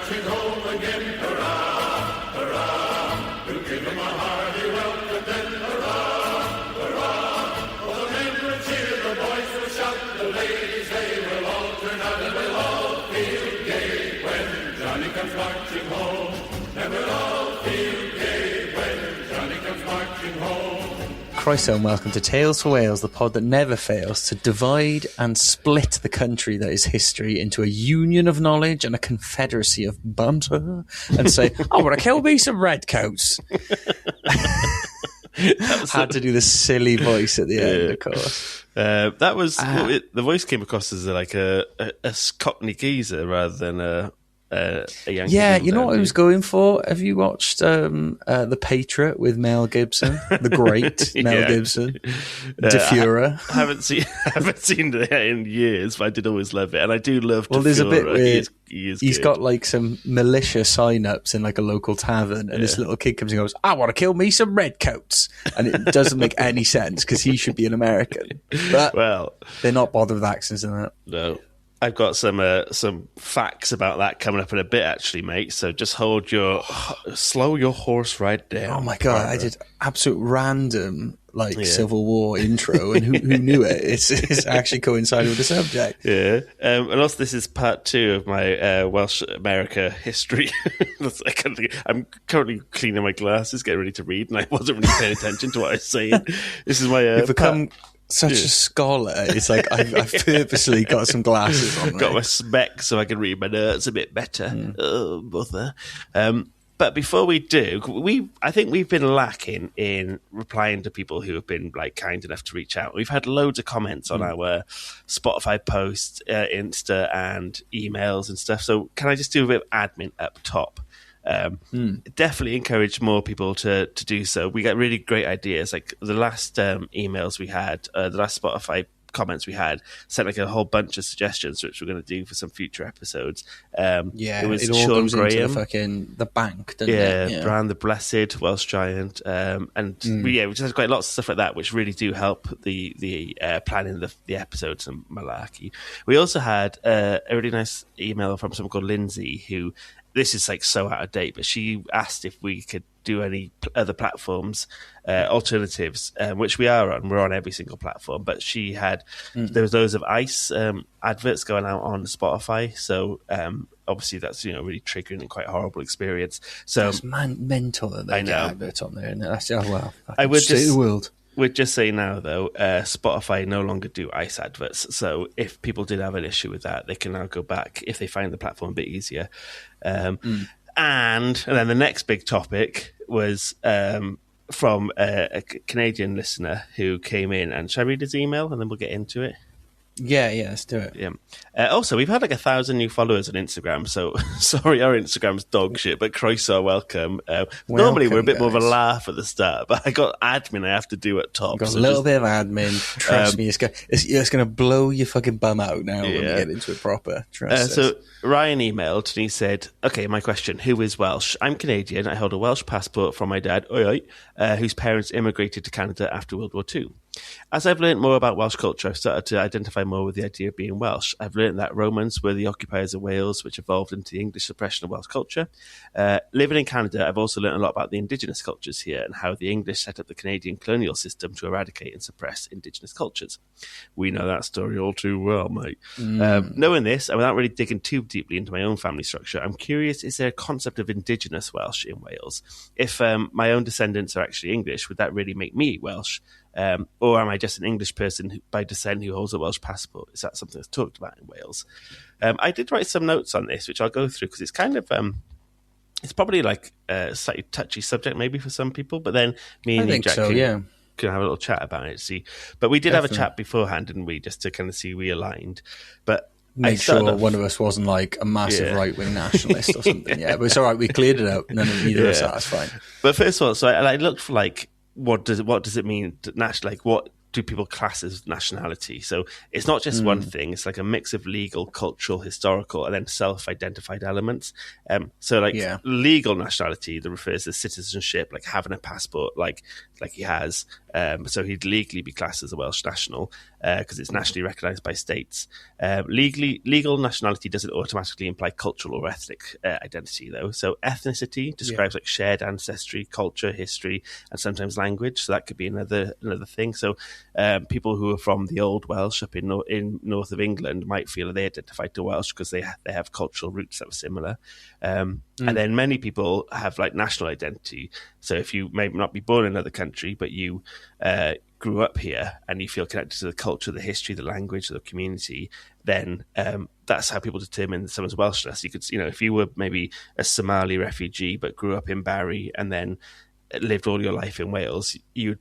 marching home again. Hurrah, hurrah, we'll give them a hearty welcome then. Hurrah, hurrah, all the men will cheer, the boys will shout, the ladies they will all turn out and we'll all feel gay when Johnny comes marching home. And we'll all feel gay when Johnny comes marching home. Christ, and welcome to Tales for Wales, the pod that never fails to divide and split the country that is history into a union of knowledge and a confederacy of banter, and say, I want to kill me some redcoats. Had to do the silly voice at the end, of course. That was the voice came across as like a Cockney geezer rather than a Yankee. Yeah, you know what I was going for? Have you watched The Patriot with Mel Gibson? The great Mel Gibson. De Fuhrer. I haven't seen it in years, but I did always love it. And I do love De there's Fuhrer. A bit where he's got like some militia sign-ups in like a local tavern, and this little kid comes and goes, I want to kill me some redcoats. And it doesn't make any sense because he should be an American. But they're not bothered with accents and that. No. I've got some facts about that coming up in a bit, actually, mate. So just slow your horse right down. Oh my god, I did absolute random Civil War intro, and who knew it? It's actually coincided with the subject. Yeah, and also this is part 2 of my Welsh America history. I'm currently cleaning my glasses, getting ready to read, and I wasn't really paying attention to what I was saying. This is my. You've become such a scholar. It's like I've purposely got some glasses on. Got my specs so I can read my notes a bit better. Oh, bother. But before we do, I think we've been lacking in replying to people who have been kind enough to reach out. We've had loads of comments on our Spotify posts, Insta, and emails and stuff. So can I just do a bit of admin up top? Definitely encourage more people to do so. We get really great ideas. Like the last emails we had, the last Spotify comments we had, sent a whole bunch of suggestions which we're going to do for some future episodes. It was all Sean goes Graham into the bank, doesn't it? Yeah, Bran the Blessed, Welsh Giant, we just had quite lots of stuff like that which really do help the planning the episodes and malarkey. We also had a really nice email from someone called Lindsay who. This is so out of date, but she asked if we could do any other platforms, alternatives, which we are on. We're on every single platform, but she had, there was those of ICE adverts going out on Spotify. So obviously that's, really triggering and quite a horrible experience. So it's mental that they get adverts on there. And that's, I would just the world. We'd just say now, though, Spotify no longer do ICE adverts. So if people did have an issue with that, they can now go back if they find the platform a bit easier. And then the next big topic was from a Canadian listener who came in. And shall I read his email and then we'll get into it? Yeah, let's do it. Yeah. Also, we've had 1,000 new followers on Instagram, so sorry our Instagram's dog shit, but Christ are welcome. Normally we're a bit more of a laugh at the start, but I got admin I have to do at top. Got a little bit of admin. Trust me, it's going to blow your fucking bum out now when we get into it proper. Trust us. So Ryan emailed and he said, okay, my question, who is Welsh? I'm Canadian. I hold a Welsh passport from my dad, whose parents immigrated to Canada after World War II. As I've learned more about Welsh culture, I've started to identify more with the idea of being Welsh. I've learned that Romans were the occupiers of Wales, which evolved into the English suppression of Welsh culture. Living in Canada, I've also learned a lot about the Indigenous cultures here and how the English set up the Canadian colonial system to eradicate and suppress Indigenous cultures. We know that story all too well, mate. Knowing this, and without really digging too deeply into my own family structure, I'm curious, is there a concept of Indigenous Welsh in Wales? If my own descendants are actually English, would that really make me Welsh? Or am I just an English person by descent who holds a Welsh passport? Is that something that's talked about in Wales? I did write some notes on this, which I'll go through because it's kind of it's probably a slightly touchy subject maybe for some people. But then me and Jack can have a little chat about it. But we did have a chat beforehand, didn't we, just to kind of see we aligned. But make sure one of us wasn't a massive right-wing nationalist or something. Yeah, but it's all right. We cleared it out. None of us. That's fine. But first of all, so I looked for what does it mean national? What do people class as nationality? So it's not just one thing. It's like a mix of legal, cultural, historical, and then self-identified elements. So like legal nationality that refers to citizenship, like having a passport, like he has. So he'd legally be classed as a Welsh national because it's nationally recognised by states. Legal nationality doesn't automatically imply cultural or ethnic identity, though. So ethnicity describes like shared ancestry, culture, history, and sometimes language. So that could be another thing. So people who are from the old Welsh up in north of England might feel that they identify to Welsh because they have cultural roots that were similar. And then many people have like national identity. So if you may not be born in another country, but you grew up here and you feel connected to the culture, the history, the language, the community, then that's how people determine someone's Welshness. You could, if you were maybe a Somali refugee but grew up in Barry and then lived all your life in Wales, you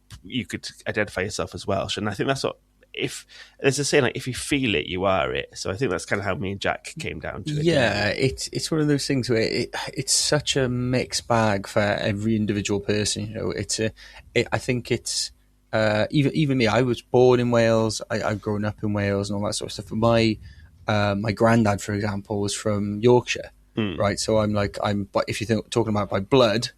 could identify yourself as Welsh. And I think that's what, if there's a saying like, if you feel it, you are it. So I think that's kind of how me and Jack came down to it. Yeah, it's one of those things where it's such a mixed bag for every individual person. I think it's even me. I was born in Wales. I've grown up in Wales and all that sort of stuff. But my granddad, for example, was from Yorkshire, right? So but if you're talking about by blood,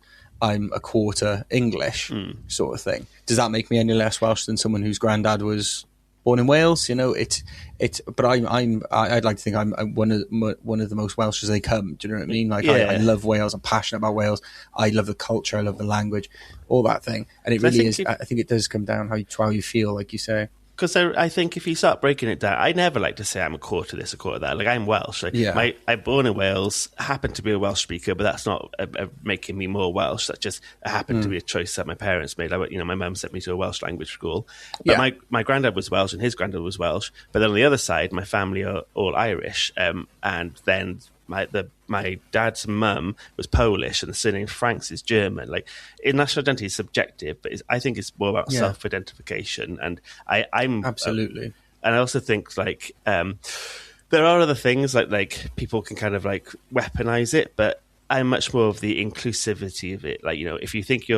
I'm a quarter English sort of thing. Does that make me any less Welsh than someone whose granddad was born in Wales? But I'd like to think I'm one of the most Welsh as they come. Do you know what I mean? Like I love Wales. I'm passionate about Wales. I love the culture. I love the language, all that thing. And it really is. I think it does come down how you feel, like you say. Because I think if you start breaking it down, I never like to say I'm a quarter this, a quarter that. Like, I'm Welsh. I'm born in Wales, happen to be a Welsh speaker, but that's not making me more Welsh. That just happened to be a choice that my parents made. My mum sent me to a Welsh language school. But my granddad was Welsh and his granddad was Welsh. But then on the other side, my family are all Irish. And then my dad's mum was Polish and the surname Franks is German. Like, national identity is subjective, but I think it's more about self-identification. And I'm absolutely. And I also think like there are other things like people can kind of like weaponize it, but I'm much more of the inclusivity of it. Like, if you think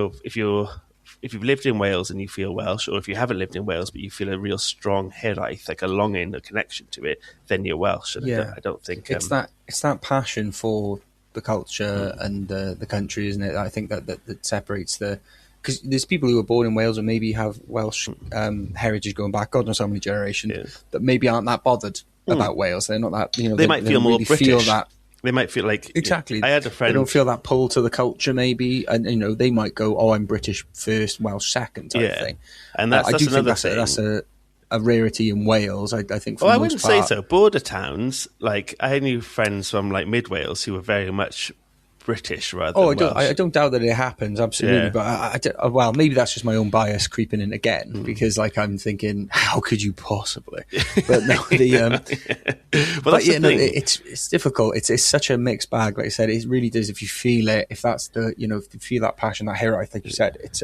if you've lived in Wales and you feel Welsh, or if you haven't lived in Wales but you feel a real strong heraith, like a longing, a connection to it, then you're Welsh. And I don't think it's that passion for the culture and the country, isn't it? I think that separates because there's people who are born in Wales and maybe have Welsh heritage going back God knows how many generations that maybe aren't that bothered about Wales. They're not that they might feel more really British. Feel that. They might feel like exactly. I had a friend. They don't feel that pull to the culture, maybe, and they might go, "Oh, I'm British first, Welsh second," type thing. And that's another thing. That's a rarity in Wales. I think. I wouldn't say so. Border towns, like I knew friends from like mid Wales who were very much British rather than Welsh. I don't doubt that it happens, absolutely. But well, maybe that's just my own bias creeping in again, because like I'm thinking, how could you possibly? But no, it's difficult. It's such a mixed bag. Like I said, it really does. If you feel it, if that's if you feel that passion, that hero, I think you said it's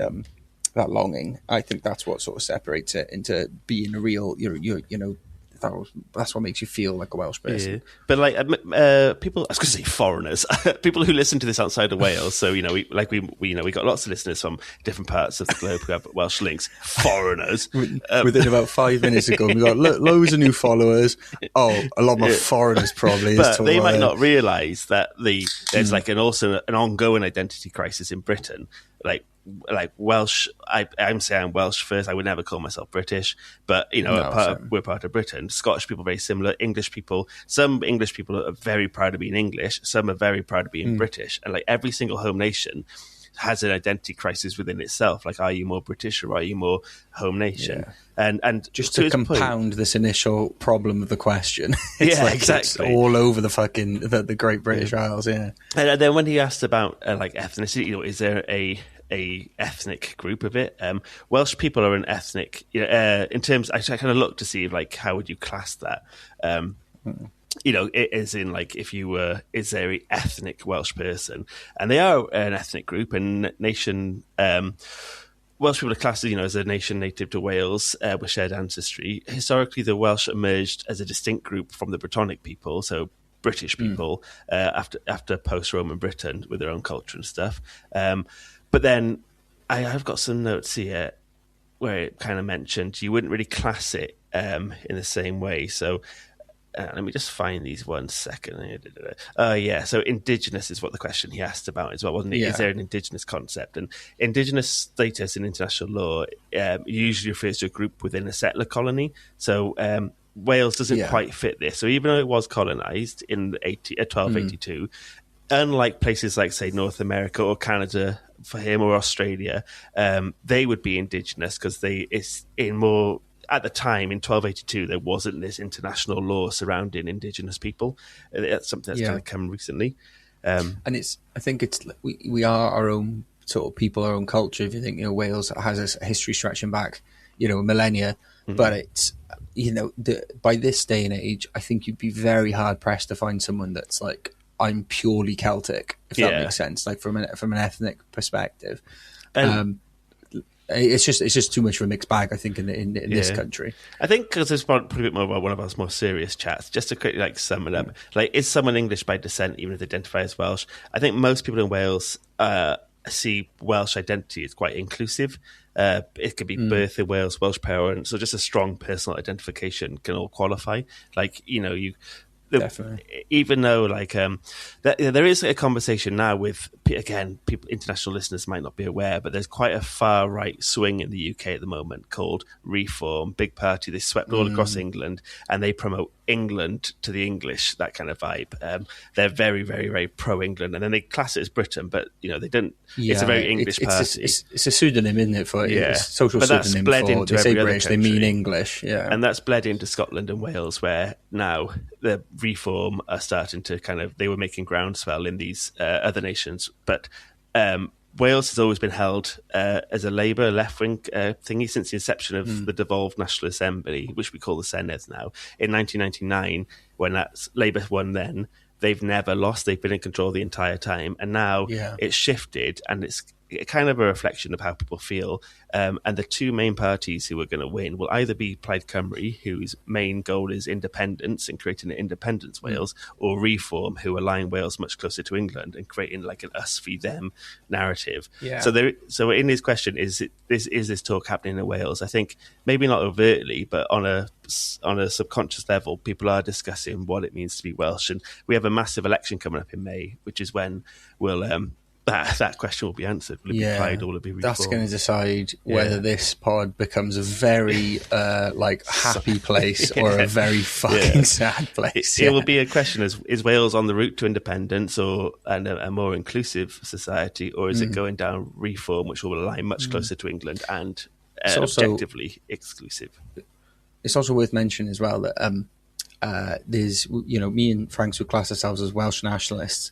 that longing. I think that's what sort of separates it into being a real, that's what makes you feel like a Welsh person. Yeah. But like people, I was going to say foreigners, people who listen to this outside of Wales. So we got lots of listeners from different parts of the globe who have Welsh links. Foreigners. Within about 5 minutes ago, we got loads of new followers. Oh, a lot more foreigners probably. But they might not realise that there's like an ongoing identity crisis in Britain. Like Welsh, I'm saying I'm Welsh first. I would never call myself British, but we're part of Britain. Scottish people are very similar. English people, some English people are very proud of being English. Some are very proud of being British. And like every single home nation has an identity crisis within itself. Like, are you more British or are you more home nation? Yeah. And just to compound this initial problem of the question, it's all over the fucking the Great British Isles. Yeah. And then when he asked about like ethnicity, is there a ethnic group of it? Welsh people are an ethnic, in terms, I kind of looked to see like how would you class that? It is in like if you were, is there a ethnic Welsh person? And they are an ethnic group and nation. Welsh people are classed as a nation native to Wales with shared ancestry. Historically, the Welsh emerged as a distinct group from the Brittonic people, so British people, after post-Roman Britain with their own culture and stuff. But then I've got some notes here. where it kind of mentioned you wouldn't really class it in the same way. So let me just find these 1 second. So indigenous is what the question he asked about as well, wasn't it? Yeah. Is there an indigenous concept? And indigenous status in international law usually refers to a group within a settler colony. So Wales doesn't quite fit this. So even though it was colonised in 1282, unlike places like, say, North America or Canada for him, or Australia, they would be indigenous because it's in more... At the time, in 1282, there wasn't this international law surrounding indigenous people. That's something that's kind of come recently. And I think we are our own sort of people, our own culture. If you think, Wales has a history stretching back, millennia, but it's, by this day and age, I think you'd be very hard pressed to find someone that's like, I'm purely Celtic, if that makes sense, like from an ethnic perspective. It's just too much of a mixed bag, I think, in this country. I think because it's probably a bit more about one of our more serious chats. Just to quickly sum it up, is someone English by descent, even if they identify as Welsh? I think most people in Wales see Welsh identity as quite inclusive. It could be birth in Wales, Welsh parents, so just a strong personal identification can all qualify. Definitely. Even though there is a conversation now with, again, people, international listeners might not be aware, but there's quite a far right swing in the UK at the moment called Reform, big party. They swept all across England and they promote England to the English, that kind of vibe. They're very, very, very pro-England, and then they class it as Britain, but they don't. It's a very English party. It's a pseudonym, isn't it? For it's a social but pseudonym. That's bled into they say every British, other they country. mean English. Yeah, and that's bled into Scotland and Wales, where now the Reform are starting to they were making groundswell in these other nations, but. Wales has always been held as a Labour left-wing thingy since the inception of the devolved National Assembly, which we call the Senedd now. In 1999, when Labour won then, they've never lost. They've been in control the entire time. And now it's shifted, and it's kind of a reflection of how people feel. And the two main parties who are going to win will either be Plaid Cymru, whose main goal is independence and creating an independence Wales, or Reform, who align Wales much closer to England and creating like an us v them narrative. Yeah. So in this question, is this talk happening in Wales? I think maybe not overtly, but on a subconscious level, people are discussing what it means to be Welsh. And we have a massive election coming up in May, which is when we'll... that question will be answered. Will it be Plaid or will it be Reform? That's going to decide whether this pod becomes a very happy place or a very fucking sad place. It will be a question: is Wales on the route to independence or a more inclusive society, or is it going down Reform, which will align much closer to England and objectively exclusive? It's also worth mentioning as well that there's, me and Franks would class ourselves as Welsh nationalists.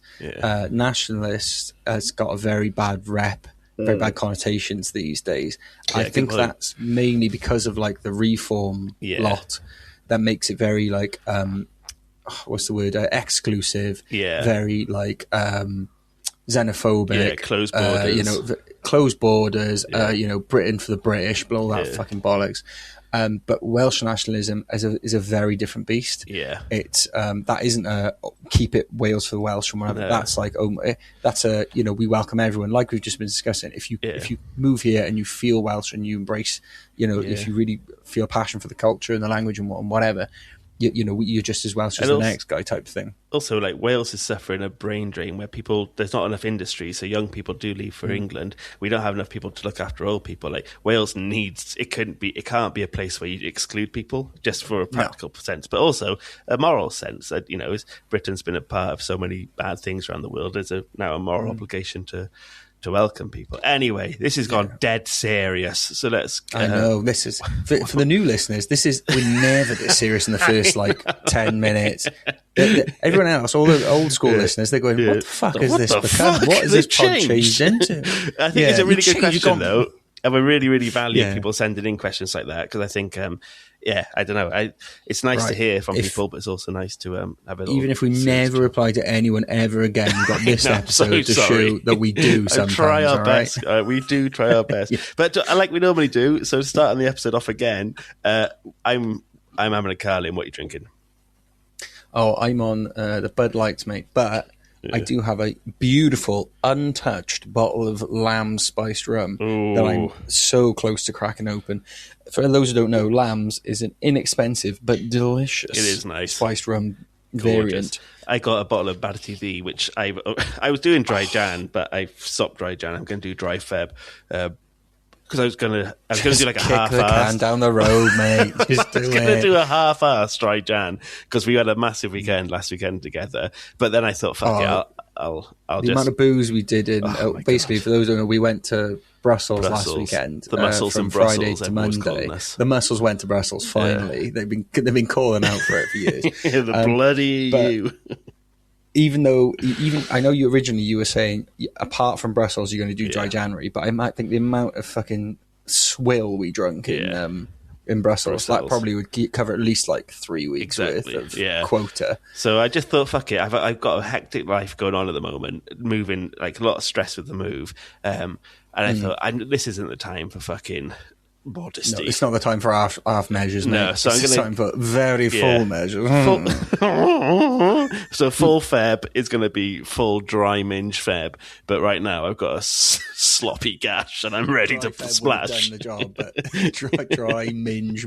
Nationalist has got a very bad rep, very bad connotations these days. I think that's mainly because of like the Reform lot that makes it very what's the word? Exclusive. Very xenophobic. Closed borders. Closed borders. Britain for the British, blah, all that fucking bollocks. But Welsh nationalism is a very different beast. Yeah, it's that isn't a keep it Wales for the Welsh and whatever. No. That's that's a we welcome everyone, like we've just been discussing. If you move here and you feel Welsh and you embrace, if you really feel passion for the culture and the language and whatever. You're just as Welsh as the next guy type of thing. Also, Wales is suffering a brain drain where there's not enough industry, so young people do leave for England. We don't have enough people to look after old people. Wales it can't be a place where you exclude people just for a practical sense, but also a moral sense. That Britain's been a part of so many bad things around the world. There's now a moral obligation to welcome people. Anyway, this has gone dead serious. So let's... I know, this is... For the new listeners, we're never this serious in the first, 10 minutes. Everyone else, all the old school listeners, they're going, what the fuck has this become? What has this pod changed into? I think it's a really good question, though. And we really, really value people sending in questions like that, because I think... I don't know. It's nice to hear from people, but it's also nice to have a little... Even if we never reply to anyone ever again, we've got this episode to show that we do sometimes. Try our best. We do try our best. But like we normally do, so starting the episode off again, I'm having a Carlin. What are you drinking? Oh, I'm on the Bud Lights, mate. But I do have a beautiful, untouched bottle of Lamb's spiced rum that I'm so close to cracking open. For those who don't know, Lamb's is an inexpensive but delicious It is nice. spiced rum Gorgeous. variant. I got a bottle of Batty TV, which I was doing dry Jan, but I stopped dry Jan. I'm going to do dry Feb. Because I was gonna do like a half-ass. Kick the can down the road, mate. Just do I was gonna do a half-ass dry Jan because we had a massive weekend last weekend together. But then I thought, fuck it, I'll the just amount of booze we did in basically God. for those who don't know, we went to Brussels last weekend. The Mussels from in Friday Brussels, to everyone's Monday. calling us. The Mussels went to Brussels finally. They've been calling out for it for years. the bloody EU. Even though, I know you were saying apart from Brussels you're going to do dry January, but I might think the amount of fucking swill we drunk in Brussels that probably would cover at least like 3 weeks worth of quota. So I just thought, fuck it, I've got a hectic life going on at the moment, moving, like a lot of stress with the move, and I thought this isn't the time for fucking modesty. No, it's not the time for half measures, mate. No, so it's time for very full measures. So full Feb is going to be full dry minge Feb, but right now I've got a sloppy gash and I'm ready to splash. Done the job, but dry minge.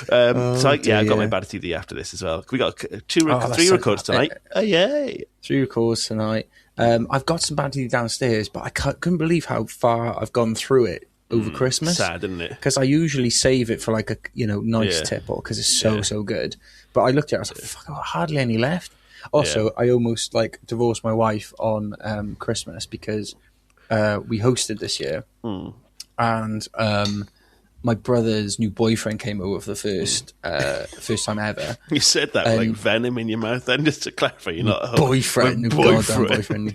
I've got my bad TV after this as well. We got three records tonight. Yay! 3 records tonight. I've got some bad TV downstairs, but I couldn't believe how far I've gone through it over Christmas. Sad, isn't it? Because I usually save it for like a nice tipple because it's so good. But I looked at it, I was like, fuck, I've got hardly any left. Also, I almost like divorced my wife on Christmas because we hosted this year, and my brother's new boyfriend came over for the first time ever. You said that with like venom in your mouth then, just to clarify, you're not a boyfriend. Goddamn boyfriend.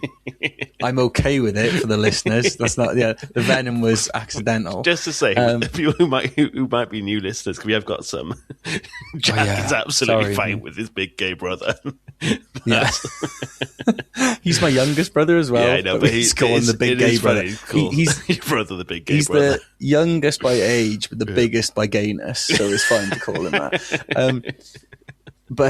I'm okay with it for the listeners. That's not the venom was accidental. Just to say, people who might be new listeners, because we have got some. Jack is absolutely fine with his big gay brother. He's my youngest brother as well. Yeah, I know, but he's calling the big gay brother. Cool. He's your brother, the big gay brother. He's the youngest by age, but the biggest by gayness, so it's fine to call him that.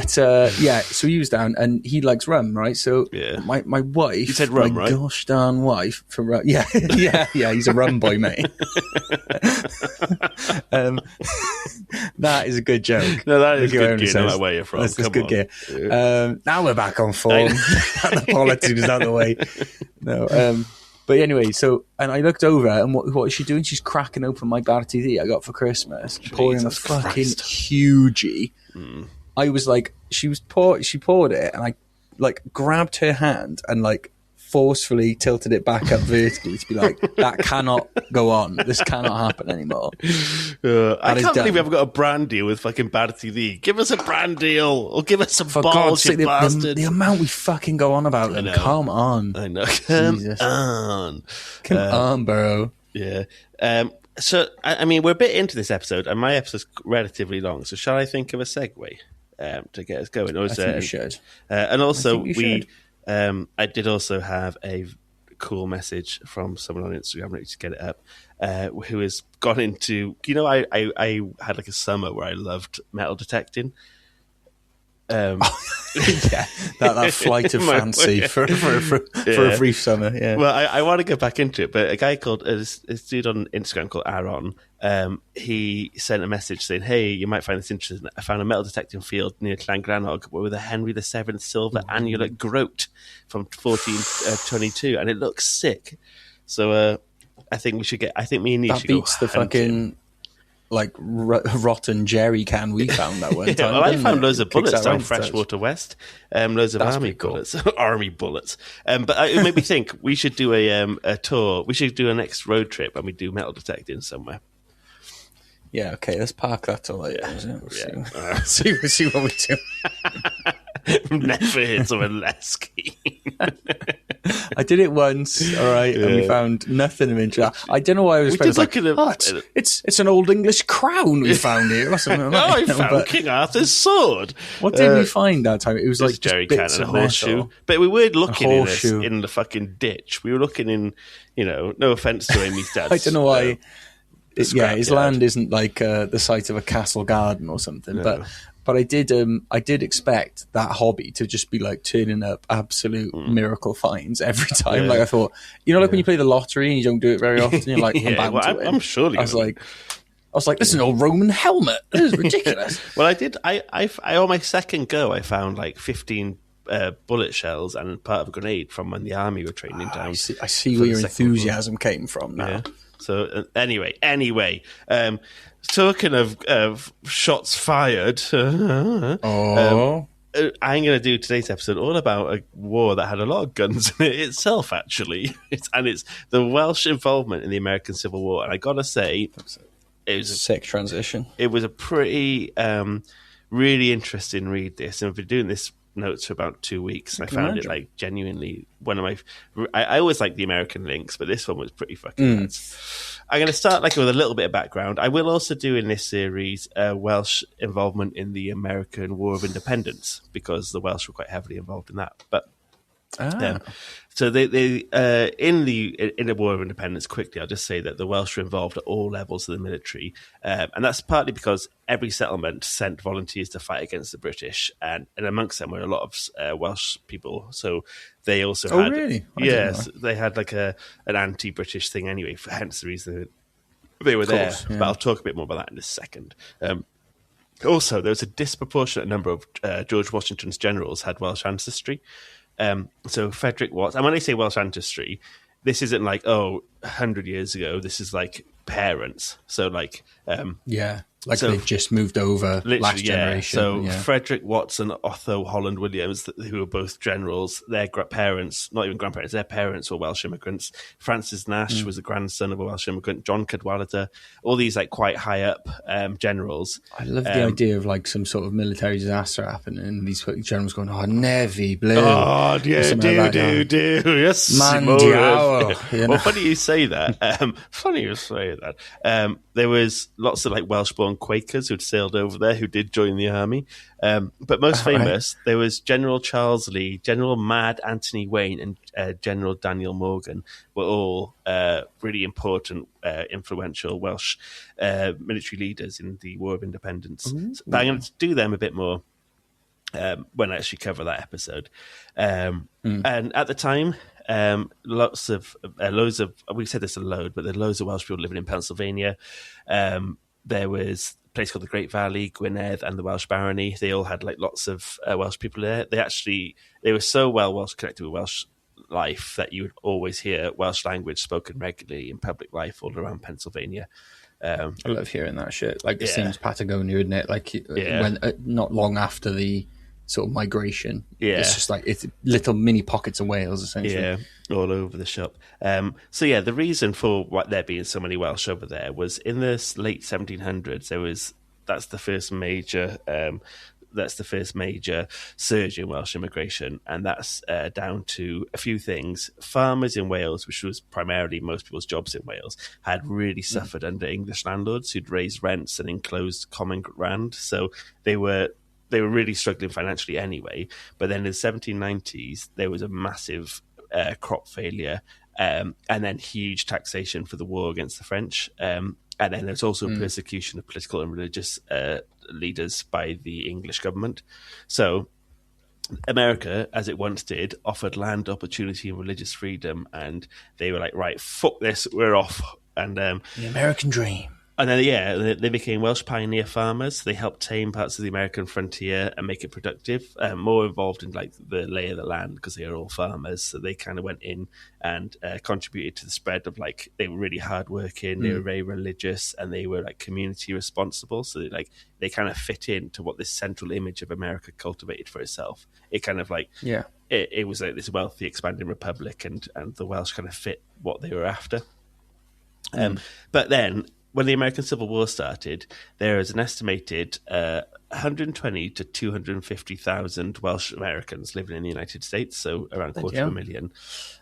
So he was down, and he likes rum, right? So my wife, you said rum, my right? gosh darn wife for rum. Yeah, he's a rum boy, mate. That is a good joke. No, that is good gear, no matter where you're from. That's good gear. Now we're back on form. The politics is out of the way. No, but anyway, and I looked over, and what is she doing? She's cracking open my bar TV I got for Christmas, pouring a fucking hugie. I was like, she poured it, and I like grabbed her hand and like forcefully tilted it back up vertically to be like, that cannot go on. This cannot happen anymore. I can't believe we haven't got a brand deal with fucking Bad TV. Give us a brand deal, or give us some balls, you bastards. The amount we fucking go on about them. Come on. I know. Come on, bro. Yeah. So, I mean, we're a bit into this episode, and my episode's relatively long, so shall I think of a segue to get us going? Or I think you should. And also, I did also have a cool message from someone on Instagram, let me just get it up, who has gone into, I had like a summer where I loved metal detecting. That flight of fancy for a brief summer. Yeah. Well, I want to go back into it, but a guy called this dude on Instagram called Aaron. He sent a message saying, "Hey, you might find this interesting. I found a metal detecting field near Llangrannog with a Henry VII silver annular groat from 1422, and it looks sick. So I think we should get. I think me and you should go. That beats the fucking like rotten jerry can we found that one time. Well, I found loads of bullets down Freshwater West, loads of army bullets, army bullets. But it made me think we should do a tour. We should do a next road trip and we do metal detecting somewhere. Yeah, okay, let's park that till later. Yeah. See what we do. Never hit someone less keen. I did it once, all right, and we found nothing of interest. I don't know why I was looking at it's an old English crown we found here. Or something like that. I found King Arthur's sword. What did we find that time? It was like jerry can and a horseshoe. But we were looking in the fucking ditch. We were looking in, no offence to Amy's dad. I don't know why. His land isn't like the site of a castle garden or something. No. But But I did expect that hobby to just be like turning up absolute miracle finds every time. Yeah. Like I thought, like when you play the lottery and you don't do it very often, you're like, I'm bound to win. I'm surely. I was like, this is an old Roman helmet. This is ridiculous. Well, I did. I on my second go, I found like 15 bullet shells and part of a grenade from when the army were training down. I see where your enthusiasm came from now. Yeah. So anyway, talking of shots fired, I'm going to do today's episode all about a war that had a lot of guns in it itself, actually. It's the Welsh involvement in the American Civil War. And I got to say, it was a sick transition. It was a pretty, really interesting read, this. And I've been doing this notes for about 2 weeks. And I found it like genuinely one of my... I always like the American links, but this one was pretty fucking nuts. I'm going to start like with a little bit of background. I will also do in this series Welsh involvement in the American War of Independence, because the Welsh were quite heavily involved in that. But so they in the War of Independence, quickly, I'll just say that the Welsh were involved at all levels of the military, and that's partly because every settlement sent volunteers to fight against the British, and amongst them were a lot of Welsh people. So they also had, really? Yes, they had like an anti-British thing anyway. Hence the reason they were there. Yeah. But I'll talk a bit more about that in a second. Also, there was a disproportionate number of George Washington's generals had Welsh ancestry. So Frederick Watts, and when I say Welsh ancestry, this isn't like, 100 years ago. This is like parents. So like, they just moved over last generation. So Frederick Watts and Otho Holland Williams, who were both generals, their parents, not even grandparents, their parents were Welsh immigrants. Francis Nash was the grandson of a Welsh immigrant. John Cadwallader, all these like quite high up generals. I love the idea of like some sort of military disaster happening and these generals going, Navy, blue. Oh, yeah, do. Yes, Mandiao. Well, funny you say that. There was lots of like Welsh-born Quakers who'd sailed over there who did join the army. But most famous, there was General Charles Lee, General Mad Anthony Wayne, and General Daniel Morgan were all really important, influential Welsh military leaders in the War of Independence. But I'm going to do them a bit more when I actually cover that episode. And at the time, loads of we said this a load, but there are loads of Welsh people living in Pennsylvania. There was a place called the Great Valley, Gwynedd, and the Welsh Barony. They all had like lots of Welsh people there. They were so Welsh connected with Welsh life that you would always hear Welsh language spoken regularly in public life all around Pennsylvania. I love hearing that shit. Like it seems Patagonia, isn't it? Like when not long after the sort of migration, it's just like it's little mini pockets of Wales essentially, all over the shop. So the reason for there being so many Welsh over there was in the late 1700s. That's the first major surge in Welsh immigration, and that's down to a few things. Farmers in Wales, which was primarily most people's jobs in Wales, had really suffered under English landlords who'd raised rents and enclosed common land, so they were really struggling financially anyway. But then in the 1790s, there was a massive crop failure, and then huge taxation for the war against the French. And then there's also persecution of political and religious leaders by the English government. So America, as it once did, offered land, opportunity, and religious freedom, and they were like, right, fuck this, we're off. And the American dream. And then, they became Welsh pioneer farmers. They helped tame parts of the American frontier and make it productive, more involved in like the lay of the land because they are all farmers. So they kind of went in and contributed to the spread of like, they were really hardworking, they were very religious, and they were like community responsible. So they kind of fit into what this central image of America cultivated for itself. It kind of like, it was like this wealthy, expanding republic, and the Welsh kind of fit what they were after. But then, when the American Civil War started, there is an estimated 120 to 250,000 Welsh Americans living in the United States, so around 250,000.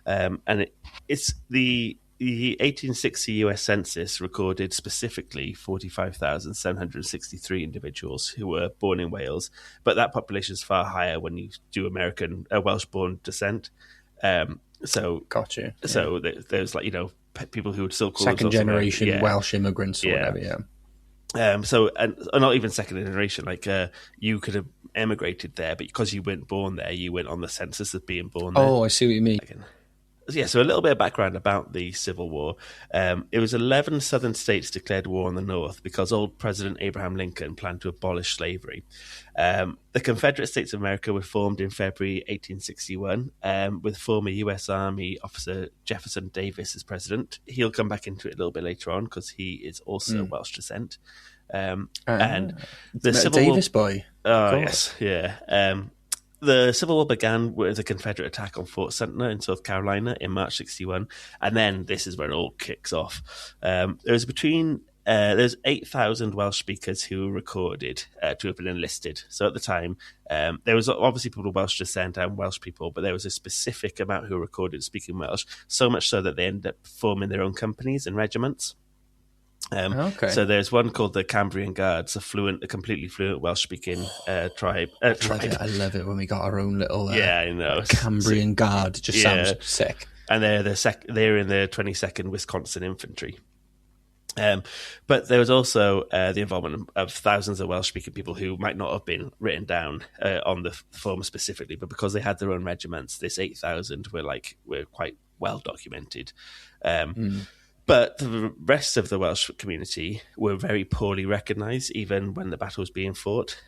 And it's the 1860 US Census recorded specifically 45,763 individuals who were born in Wales, but that population is far higher when you do Welsh-born descent. So there's like, people who would still call second generation Welsh immigrants or whatever. So, and not even second generation. Like you could have emigrated there, but because you weren't born there, you went on the census of being born there. Oh, I see what you mean. Yeah, so a little bit of background about the Civil War. It was 11 southern states declared war on the North because old President Abraham Lincoln planned to abolish slavery. The Confederate States of America were formed in February 1861 with former U.S. Army officer Jefferson Davis as president. He'll come back into it a little bit later on because he is also Welsh descent. And the Civil Davis War... boy. Oh, God. yes, yeah. The Civil War began with a Confederate attack on Fort Sumter in South Carolina in March 61, and then this is where it all kicks off. There's 8,000 Welsh speakers who were recorded to have been enlisted. So at the time, there was obviously people of Welsh descent and Welsh people, but there was a specific amount who were recorded speaking Welsh, so much so that they ended up forming their own companies and regiments. Okay. So there's one called the Cambrian Guards, a completely fluent Welsh-speaking tribe. I love it when we got our own little I know. Cambrian Guard. It just sounds sick. And they're they're in the 22nd Wisconsin Infantry. But there was also the involvement of thousands of Welsh-speaking people who might not have been written down on the form specifically, but because they had their own regiments, this 8,000 were quite well documented. But the rest of the Welsh community were very poorly recognised, even when the battle was being fought.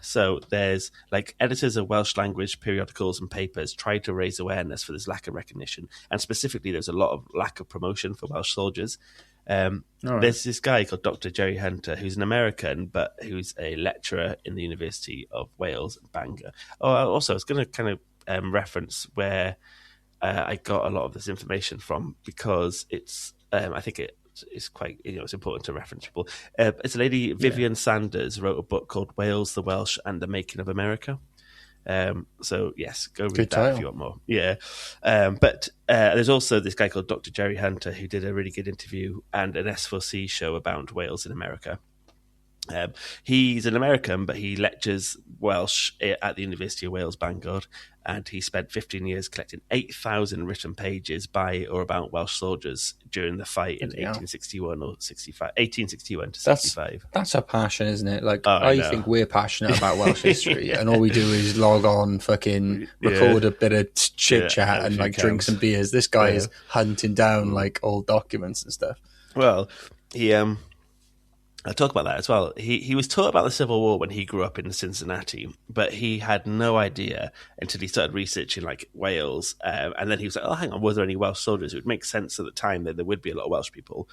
So there's editors of Welsh language periodicals and papers tried to raise awareness for this lack of recognition, and specifically there's a lot of lack of promotion for Welsh soldiers. There's this guy called Dr. Jerry Hunter, who's an American, but who's a lecturer in the University of Wales, Bangor. Also, I was going to kind of reference where I got a lot of this information from, because it's I think it's quite, it's important to reference people. It's a lady, Vivian Sanders, wrote a book called Wales, the Welsh, and the Making of America. So yes, go read that if you want more. Yeah. But there's also this guy called Dr. Jerry Hunter, who did a really good interview and an S4C show about Wales in America. He's an American, but he lectures Welsh at the University of Wales, Bangor, and he spent 15 years collecting 8,000 written pages by or about Welsh soldiers during the fight in 1861 or 65, 1861 to 65. That's a passion, isn't it? I think we're passionate about Welsh history, and all we do is log on, fucking record a bit of chit chat and drink some beers. This guy is hunting down old documents and stuff. Well, I'll talk about that as well. He was taught about the Civil War when he grew up in Cincinnati, but he had no idea until he started researching Wales. And then he was like, oh, hang on, were there any Welsh soldiers? It would make sense at the time that there would be a lot of Welsh people.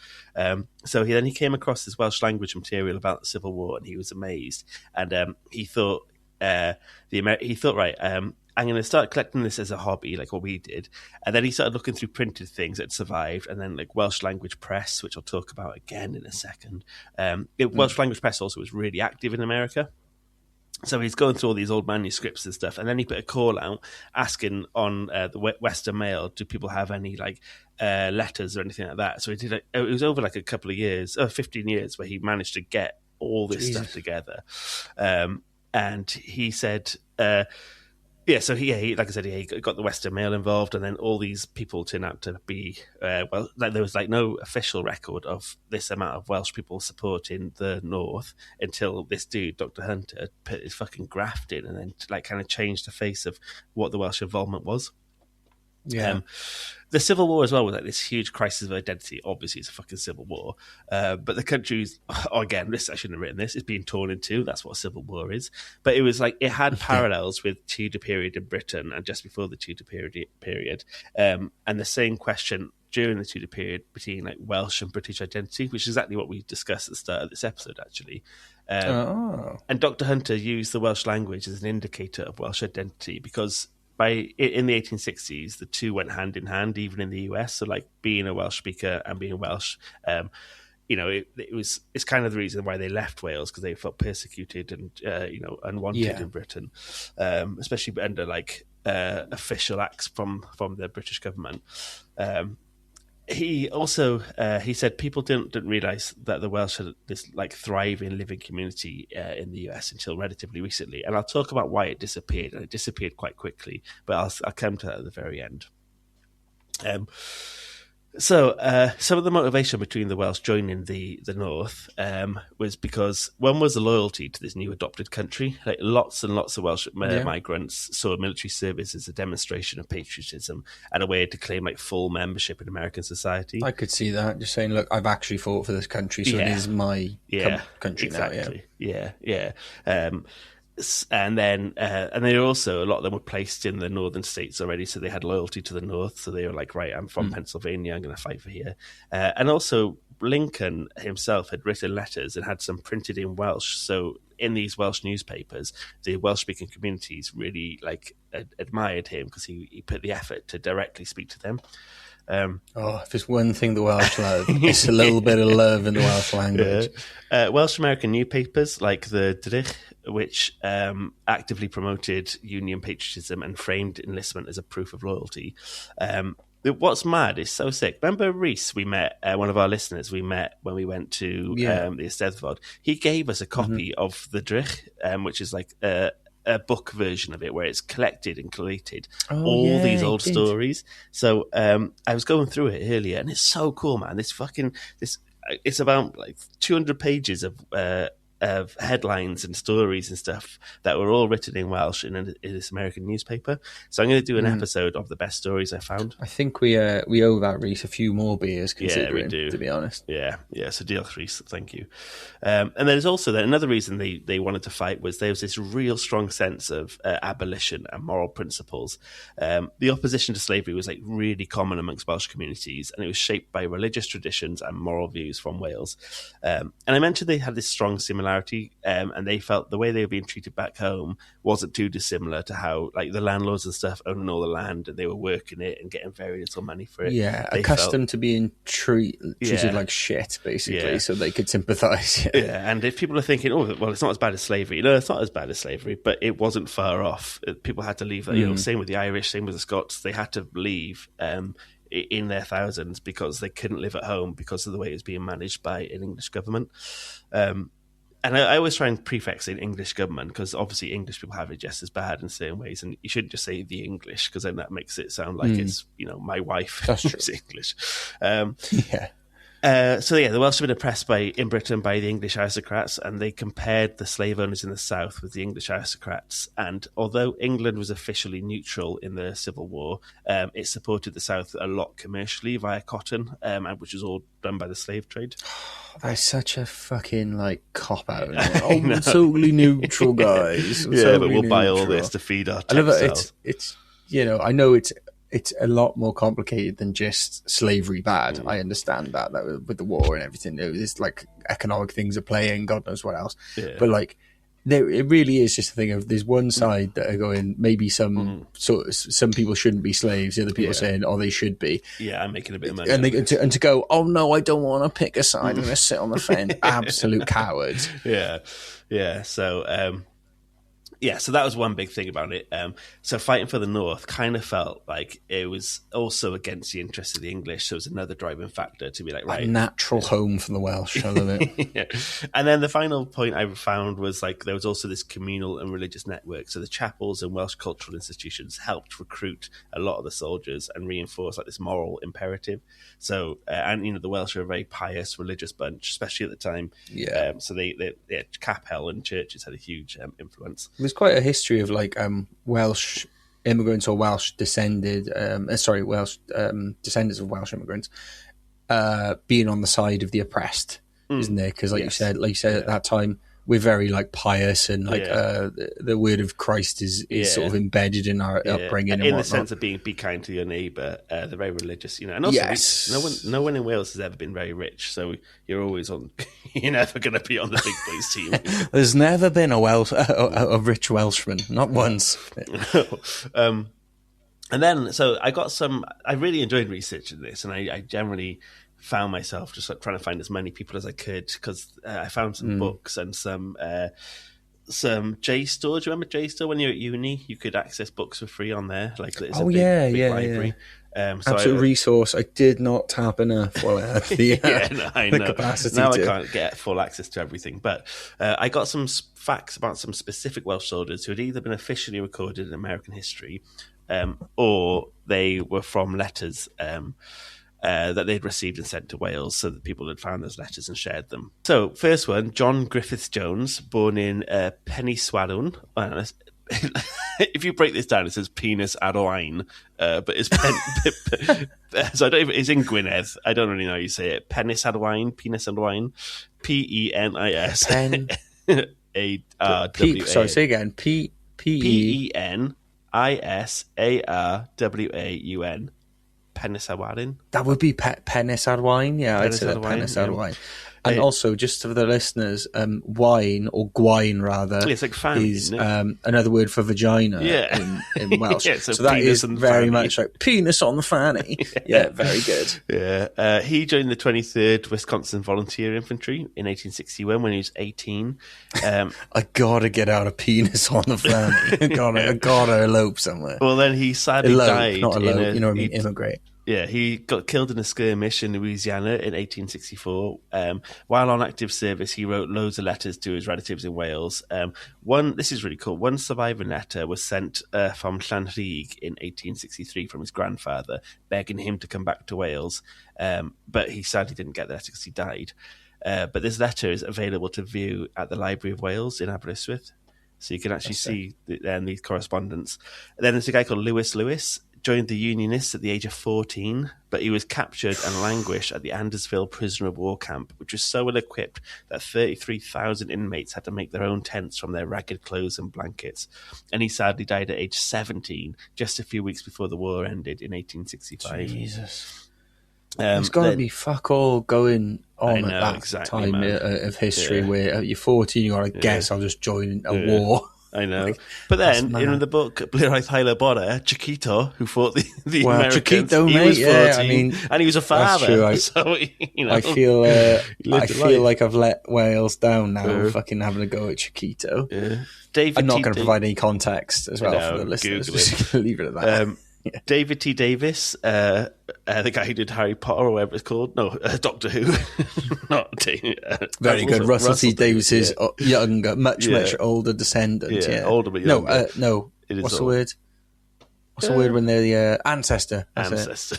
So he came across this Welsh language material about the Civil War, and he was amazed. And he thought, I'm going to start collecting this as a hobby, like what we did. And then he started looking through printed things that survived, and then Welsh Language Press, which I'll talk about again in a second. Welsh Language Press also was really active in America. So he's going through all these old manuscripts and stuff, and then he put a call out asking on the Western Mail, do people have any letters or anything like that? So he did. It was over a couple of years, 15 years, where he managed to get all this stuff together. And he said... he like I said, he got the Western Mail involved, and then all these people turned out to be there was no official record of this amount of Welsh people supporting the North until this dude, Dr. Hunter, put his fucking graft in, and then kind of changed the face of what the Welsh involvement was. Yeah. The Civil War as well was this huge crisis of identity. Obviously, it's a fucking civil war. But the country's, I shouldn't have written this, it's being torn in two. That's what a civil war is. But it was it had parallels with Tudor period in Britain and just before the Tudor period. And the same question during the Tudor period between Welsh and British identity, which is exactly what we discussed at the start of this episode, actually. And Dr. Hunter used the Welsh language as an indicator of Welsh identity because... in the 1860s, the two went hand in hand, even in the US. So, being a Welsh speaker and being Welsh, it's kind of the reason why they left Wales, because they felt persecuted and unwanted in Britain, especially under official acts from the British government. He also he said people didn't realize that the Welsh had this thriving living community in the US until relatively recently, and I'll talk about why it disappeared, and it disappeared quite quickly, but I'll come to that at the very end. So, some of the motivation between the Welsh joining the North was because one was the loyalty to this new adopted country. Like lots and lots of Welsh migrants saw military service as a demonstration of patriotism and a way to claim like full membership in American society. I could see that. Just saying, look, I've actually fought for this country, so it is my country exactly. now. Yeah. And then also a lot of them were placed in the northern states already, so they had loyalty to the North. So they were like, right, I'm from Pennsylvania, I'm going to fight for here. And also Lincoln himself had written letters and had some printed in Welsh. So in these Welsh newspapers, the Welsh-speaking communities really like admired him because he put the effort to directly speak to them. If there's one thing the Welsh love, it's a little bit of love in the Welsh language. Welsh American newspapers like the Drych, which actively promoted Union patriotism and framed enlistment as a proof of loyalty. What's mad is so sick. Remember Reese, we met, one of our listeners, we met when we went to the Eisteddfod. He gave us a copy of the Drych, which is like a book version of it where it's collected and collated all these old stories. So I was going through it earlier, and it's so cool, man. It's about like 200 pages of headlines and stories and stuff that were all written in Welsh in this American newspaper. So I'm going to do an episode of the best stories I found. I think we owe that Reese a few more beers, considering, we do. To be honest. Yeah. So diolch, Reese. Thank you. And there's also another reason they wanted to fight was there was this real strong sense of abolition and moral principles. The opposition to slavery was like really common amongst Welsh communities, and it was shaped by religious traditions and moral views from Wales. And I mentioned they had this strong similarity, and they felt the way they were being treated back home wasn't too dissimilar to how like the landlords and stuff owning all the land, and they were working it and getting very little money for it. Yeah, accustomed to being treated like shit, basically, so they could sympathise. And if people are thinking, oh, well, it's not as bad as slavery. No, it's not as bad as slavery, but it wasn't far off. People had to leave. Same with the Irish, same with the Scots. They had to leave in their thousands because they couldn't live at home because of the way it was being managed by an English government. And I always try and prefix in English government because obviously English people have it just as bad in certain ways, and you shouldn't just say the English because then that makes it sound like it's my wife who's English. The Welsh have been oppressed in Britain by the English aristocrats, and they compared the slave owners in the south with the English aristocrats. And although England was officially neutral in the Civil War, it supported the south a lot commercially via cotton, which was all done by the slave trade. That's such a fucking cop out. We're totally neutral, guys. But we'll buy all this to feed our textiles. It's I know it's a lot more complicated than just slavery bad. I understand that with the war and everything. There's like economic things are playing, God knows what else. But it really is just a thing of there's one side that are going maybe some people shouldn't be slaves. The other people are saying, oh, they should be. Yeah, I'm making a bit of money. And to go, oh no, I don't want to pick a side. I'm going to sit on the fence. Absolute cowards. Yeah. So that was one big thing about it. So fighting for the North kind of felt like it was also against the interests of the English. So it was another driving factor to be like, right. A natural home for the Welsh. I love it. And then the final point I found was there was also this communal and religious network. So the chapels and Welsh cultural institutions helped recruit a lot of the soldiers and reinforce this moral imperative. So, the Welsh are a very pious religious bunch, especially at the time. Yeah. So they capel and churches had a huge influence. There's quite a history of Welsh immigrants or Welsh descendants of Welsh immigrants being on the side of the oppressed, isn't there? Because you said at that time we're very pious and the word of Christ is sort of embedded in our upbringing. In the sense of be kind to your neighbour, they're very religious, And also, no one in Wales has ever been very rich, so you're always on. You're never going to be on the big boys team. There's never been a rich Welshman, not once. And then, so I really enjoyed researching this, and I generally found myself just trying to find as many people as I could because I found some books and some JSTOR. Do you remember JSTOR when you were at uni? You could access books for free on there. It's a big library. Absolute resource. I did not tap enough while I had the, I know. The capacity now to. I can't get full access to everything, but I got some facts about some specific Welsh soldiers who had either been officially recorded in American history or they were from letters. that they'd received and sent to Wales, so that people had found those letters and shared them. So, first one, John Griffiths-Jones, born in Peniswadwn. If you break this down, it says Penis Arwain, but it's so I don't even, it's in Gwynedd. I don't really know how you say it. Penis Arwain, Penis. Pen. A-R-W-A. Sorry, say again. Penisarwaun. Penisarwaun. That would be Penis Arwain. Yeah, I'd say that Penis Arwain. And also, just for the listeners, wine, or gwain rather, it's like fanny, is another word for vagina in Welsh. Yeah, so that is very much like penis on the fanny. Yeah, very good. Yeah, he joined the 23rd Wisconsin Volunteer Infantry in 1861 when he was 18. I gotta get out a penis on the fanny. I gotta elope somewhere. Well, then he sadly died. Not elope, you know what I mean? Immigrate. Yeah, he got killed in a skirmish in Louisiana in 1864. While on active service, he wrote loads of letters to his relatives in Wales. This is really cool. One surviving letter was sent from Llanrug in 1863 from his grandfather, begging him to come back to Wales. But he sadly didn't get the letter because he died. But this letter is available to view at the Library of Wales in Aberystwyth. So you can actually see these correspondence. And then there's a guy called Lewis. Joined the Unionists at the age of 14, but he was captured and languished at the Andersville prisoner of war camp, which was so well equipped that 33,000 inmates had to make their own tents from their ragged clothes and blankets. And he sadly died at age 17, just a few weeks before the war ended in 1865. Jesus. There's got to be fuck all going on at that time of history where you're 14, you got to guess I'll just join a war. I know. But then, in the book, Blair Tyler Bora, Chiquito, who fought the Americans, Chiquito, he mate, was 14, yeah, and he was a father. That's true. So, I feel like I've let Wales down now, fucking having a go at Chiquito. Yeah. I'm not going to provide any context as well for the listeners. Just leave it at that. David T. Davis, the guy who did Harry Potter or whatever it's called. No, Doctor Who. Very good. Russell T. Davis's younger, much older descendant. Yeah, older but younger. No. What's the word? What's the word when they're the ancestor? Ancestor.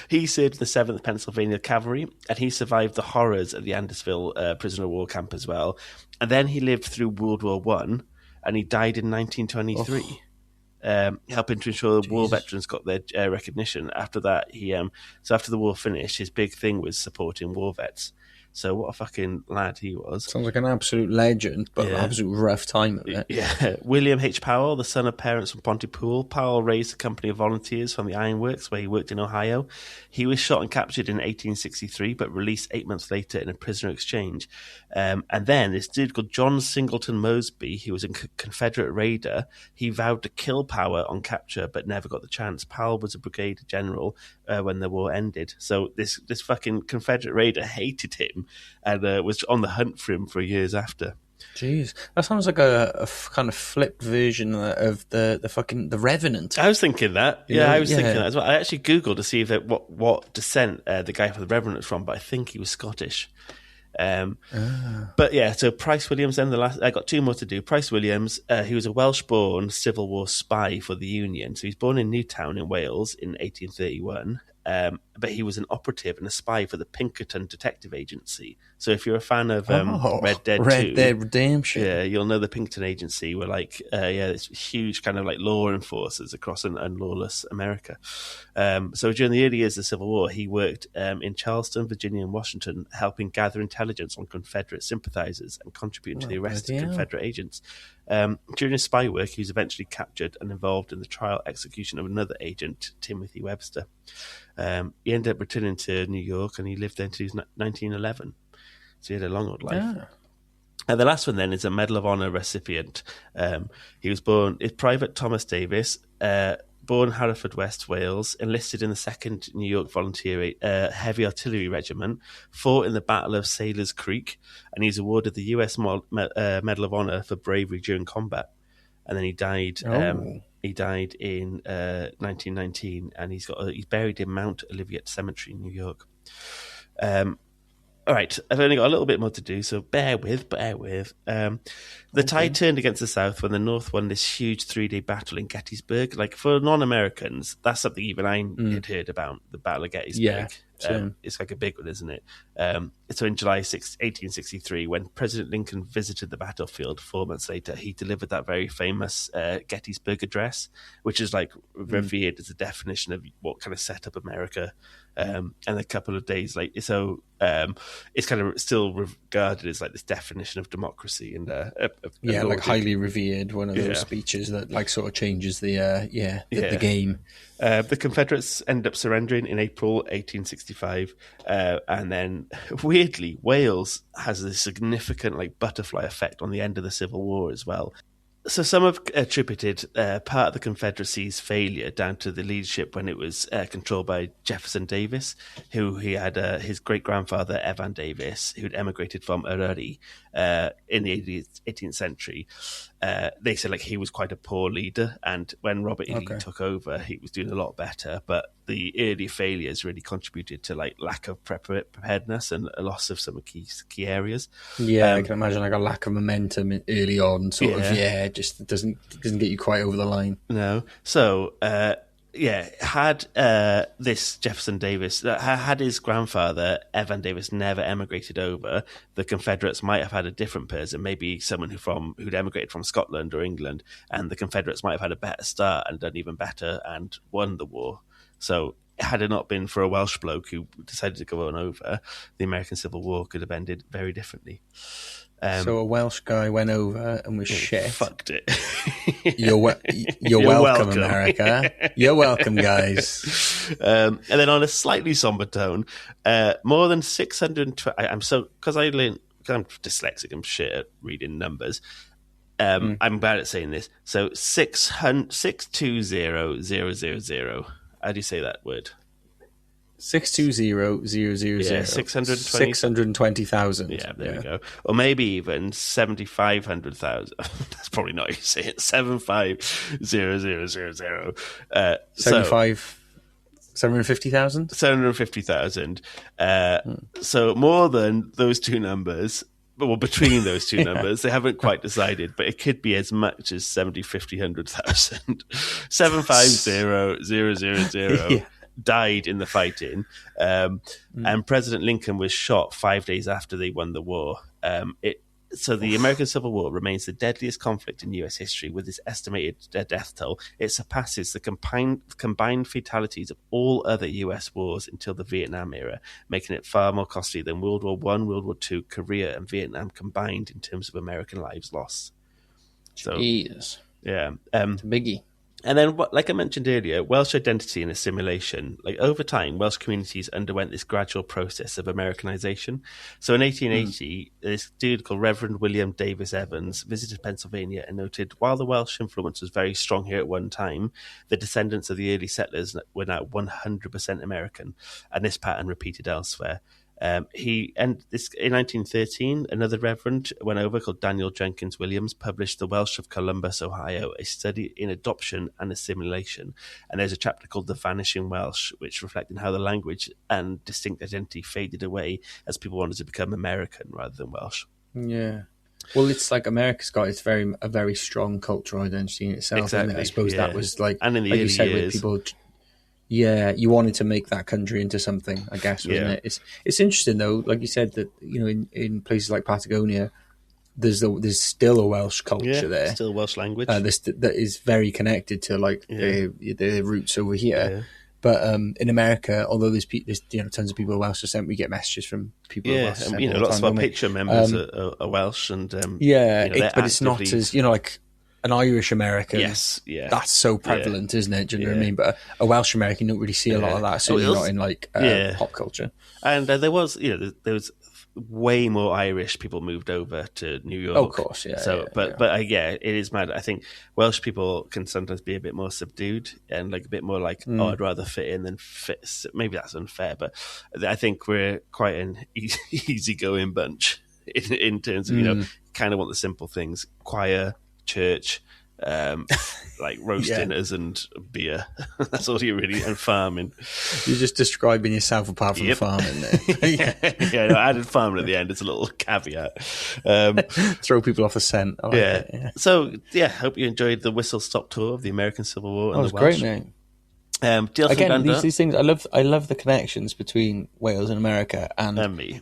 He served in the 7th Pennsylvania Cavalry, and he survived the horrors of the Andersville prisoner of war camp as well. And then he lived through World War I, and he died in 1923. Helping to ensure the war veterans got their recognition. After that, after the war finished, his big thing was supporting war vets. So what a fucking lad he was. Sounds like an absolute legend, but an absolute rough time of it. Yeah. William H. Powell, the son of parents from Pontypool. Powell raised a company of volunteers from the ironworks where he worked in Ohio. He was shot and captured in 1863, but released 8 months later in a prisoner exchange. And then this dude called John Singleton Mosby, he was a Confederate raider. He vowed to kill Powell on capture, but never got the chance. Powell was a brigadier general when the war ended. So this fucking Confederate raider hated him and was on the hunt for him for years after. Jeez, that sounds like a kind of flipped version of the Revenant. I was thinking that. Yeah, I was thinking that as well. I actually googled to see if what descent the guy from the Revenant is from, but I think he was Scottish. But yeah, so Price Williams. Then I got two more to do. Price Williams, he was a Welsh-born Civil War spy for the Union. So he's born in Newtown in Wales in 1831. But he was an operative and a spy for the Pinkerton Detective Agency. So if you're a fan of Red Dead 2, Dead Redemption, yeah, you'll know the Pinkerton Agency were like, it's huge kind of like law enforcers across an unlawless America. So during the early years of the Civil War, he worked in Charleston, Virginia, and Washington, helping gather intelligence on Confederate sympathizers and contributing to the arrest of Confederate agents. During his spy work, he was eventually captured and involved in the trial execution of another agent, Timothy Webster. He ended up returning to New York, and he lived there until 1911. So he had a long old life. Yeah. And the last one then is a Medal of Honor recipient. He was born Private Thomas Davis, born Hereford, West Wales, enlisted in the 2nd New York Volunteer Heavy Artillery Regiment, fought in the Battle of Sailors Creek, and he's awarded the U.S. Medal of Honor for bravery during combat. And then he died. He died in 1919, and he's buried in Mount Olivet Cemetery in New York. All right, I've only got a little bit more to do, so bear with. The tide turned against the South when the North won this huge 3-day battle in Gettysburg. Like, for non-Americans, that's something even I had heard about, the Battle of Gettysburg. It's like a big one, isn't it? So in July 1863, when President Lincoln visited the battlefield 4 months later, he delivered that very famous Gettysburg Address, which is like revered as a definition of what kind of set up America. And a couple of days later, so it's kind of still regarded as like this definition of democracy and like highly revered. One of those speeches that like sort of changes the game. The Confederates ended up surrendering in April 1865, and then weirdly, Wales has a significant like butterfly effect on the end of the Civil War as well. So some have attributed part of the Confederacy's failure down to the leadership when it was controlled by Jefferson Davis, who he had his great-grandfather, Evan Davis, who'd emigrated from Eryri in the 18th century. They said like he was quite a poor leader, and when Robert E. Lee took over, he was doing a lot better, but the early failures really contributed to like lack of preparedness and a loss of some key areas. Yeah, I can imagine like a lack of momentum early on, just doesn't get you quite over the line. No. So, had this Jefferson Davis, had his grandfather, Evan Davis, never emigrated over, the Confederates might have had a different person, maybe someone who'd emigrated from Scotland or England, and the Confederates might have had a better start and done even better and won the war. So had it not been for a Welsh bloke who decided to go on over, the American Civil War could have ended very differently. So a Welsh guy went over and was shit. Fucked it. You're welcome, America. You're welcome, guys. And then on a slightly somber tone, more than 620. I'm dyslexic. I'm shit at reading numbers. I'm bad at saying this. So 620,000. How do you say that word? 620,000. Yeah, 620,000. Yeah, there we go. Or maybe even 7,500,000. That's probably not how you say it. 750,000. 750,000? 750,000. So more than those two numbers. Well, between those two numbers, they haven't quite decided, but it could be as much as 70, 50, 100,000. 750,000 died in the fighting, and President Lincoln was shot 5 days after they won the war. So the American Civil War remains the deadliest conflict in U.S. history, with its estimated death toll. It surpasses the combined fatalities of all other U.S. wars until the Vietnam era, making it far more costly than World War I, World War II, Korea, and Vietnam combined in terms of American lives lost. So, Jesus. Yeah. It's a biggie. And then, like I mentioned earlier, Welsh identity and assimilation. Like over time, Welsh communities underwent this gradual process of Americanization. So in 1880, this dude called Reverend William Davis Evans visited Pennsylvania and noted, while the Welsh influence was very strong here at one time, the descendants of the early settlers were now 100% American, and this pattern repeated elsewhere. In 1913, another reverend went over called Daniel Jenkins Williams published The Welsh of Columbus, Ohio, a study in adoption and assimilation. And there's a chapter called The Vanishing Welsh, which reflected how the language and distinct identity faded away as people wanted to become American rather than Welsh. Yeah. Well, it's like America's got a very strong cultural identity in itself. Exactly. Isn't it? I suppose that was like, and in the like early you said, years, with people. Yeah, you wanted to to make that country into something, I guess, wasn't it? It's interesting though, like you said, that in places like Patagonia, there's still a Welsh culture there, still Welsh language that is very connected to the roots over here. Yeah. But in America, although there's tons of people of Welsh descent, we get messages from people of Welsh descent. Lots of our picture members are Welsh, and but it's not as like. An Irish American, yes, that's so prevalent, isn't it? Do you know what I mean? But a Welsh American, you don't really see a lot of that. Certainly not in like pop culture. And there was way more Irish people moved over to New York. Oh, of course, yeah. So, it is mad. I think Welsh people can sometimes be a bit more subdued and like a bit more like, I'd rather fit in than fit. Maybe that's unfair, but I think we're quite an easygoing bunch in terms of kind of want the simple things: choir, church, like roast dinners and beer. That's all you really, and farming. You're just describing yourself apart from the farming there. I added farming at the end as a little caveat. Throw people off the scent. I like it. So hope you enjoyed the whistle stop tour of the American Civil War. That was great, mate. Diolch Again, yn gwrando. these things. I love the connections between Wales and America, and Me.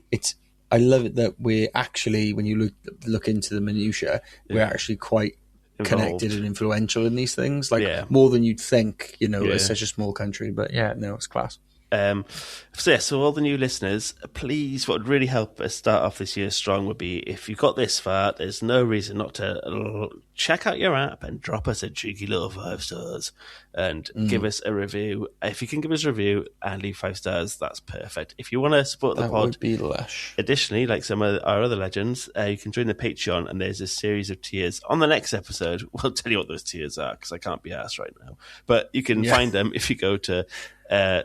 I love it that we're actually, when you look into the minutiae, we're actually quite connected and influential in these things, like more than you'd think. As such a small country. But yeah, no, it's class. So all the new listeners, please, what would really help us start off this year strong would be if you got this far, there's no reason not to check out your app and drop us a cheeky little 5 stars and give us a review. If you can give us a review and leave 5 stars, that's perfect. If you want to support the pod, would be lush. Additionally, like some of our other legends, you can join the Patreon, and there's a series of tiers. On the next episode, we'll tell you what those tiers are, because I can't be asked right now. But you can find them if you go to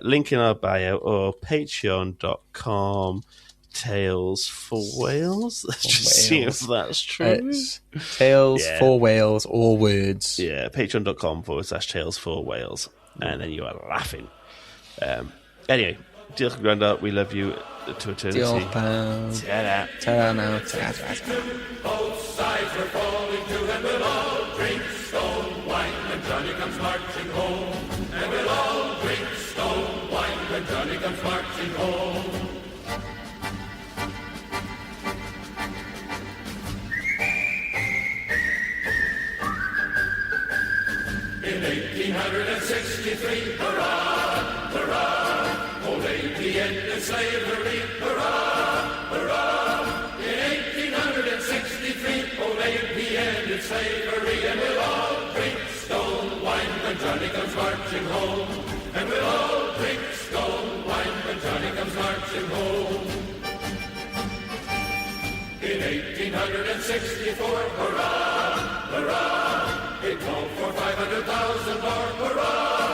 link in our bio or patreon.com Tales for Wales. Let's just see if that's true. Tales for Wales, all words. Yeah, patreon.com/Tales for Wales. And then you are laughing. Anyway, diolch yn gwrando. We love you to eternity. Diolch pawb. Ta-da. Ta-ra now. Ta-ra. Both sides are falling to, and we'll all drink stone wine when Johnny comes marching home. And we'll all drink stone wine when Johnny comes marching home. In 1863, hurrah, hurrah, old Abe ended slavery, hurrah, hurrah. In 1863, old Abe ended slavery, and we'll all drink stone wine when Johnny comes marching home. And we'll all drink stone wine when Johnny comes marching home. In 1864, hurrah, hurrah, it called for 500,000 more, hurrah!